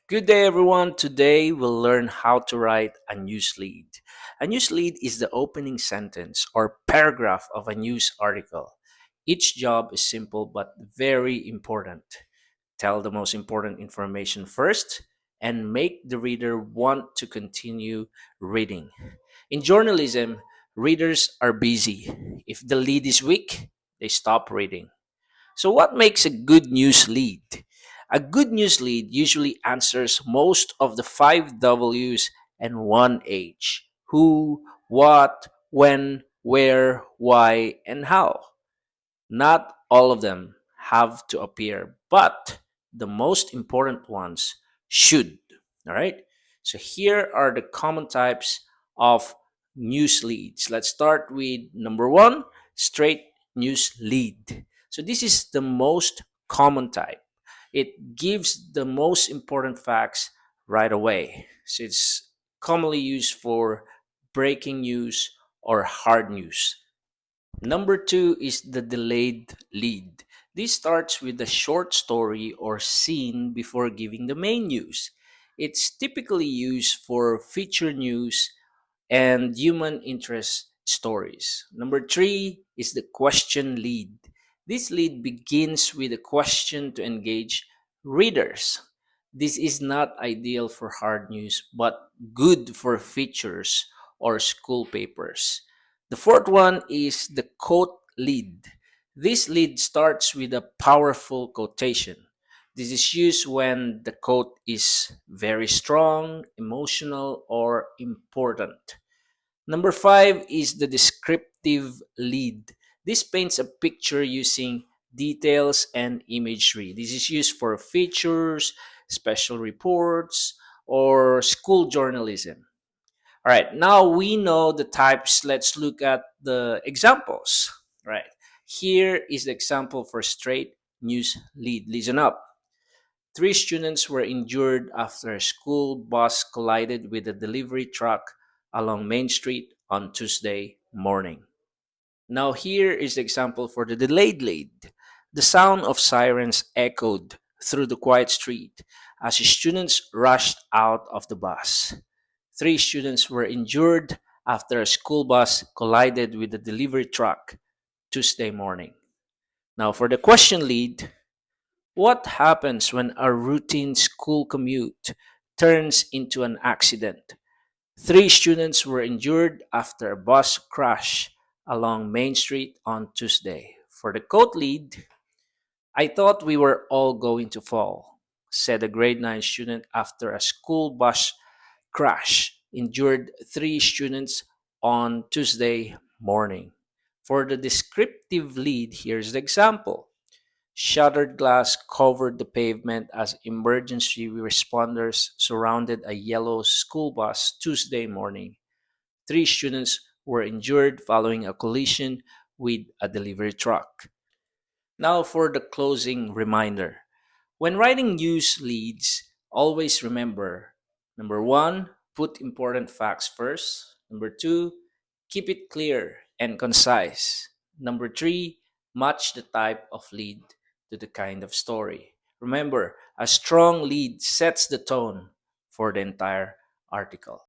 Good day, everyone. Today we'll learn how to write a news lead. A news lead is the opening sentence or paragraph of a news article. Each job is simple but very important. Tell the most important information first and make the reader want to continue reading. In journalism, readers are busy. If the lead is weak, they stop reading. So, what makes a good news lead? A good news lead usually answers most of the five W's and one H: who, what, when, where, why, and how. Not all of them have to appear, but the most important ones should. All right. So here are the common types of news leads. Let's start with number one, straight news lead. So this is the most common type. It gives the most important facts right away. So it's commonly used for breaking news or hard news. Number two is the delayed lead. This starts with a short story or scene before giving the main news. It's typically used for feature news and human interest stories. Number three is the question lead. This lead begins with a question to engage readers. This is not ideal for hard news, but good for features or school papers. The fourth one is the quote lead. This lead starts with a powerful quotation. This is used when the quote is very strong, emotional, or important. Number five is the descriptive lead. This paints a picture using details and imagery. This is used for features, special reports, or school journalism. All right, now we know the types. Let's look at the examples. Right, here is the example for straight news lead. Listen up. Three students were injured after a school bus collided with a delivery truck along Main Street on Tuesday morning. Now, here is the example for the delayed lead. The sound of sirens echoed through the quiet street as students rushed out of the bus. Three students were injured after a school bus collided with a delivery truck Tuesday morning. Now, for the question lead, what happens when a routine school commute turns into an accident? Three students were injured after a bus crash along Main Street on Tuesday. For the quote lead, I thought we were all going to fall, said a grade 9 student after a school bus crash injured three students on Tuesday morning. For the descriptive lead, here's the example. Shattered glass covered the pavement as emergency responders surrounded a yellow school bus Tuesday morning. Three students were injured following a collision with a delivery truck. Now for the closing reminder. When writing news leads, always remember: number one, put important facts first. Number two, keep it clear and concise. Number three, match the type of lead to the kind of story. Remember, a strong lead sets the tone for the entire article.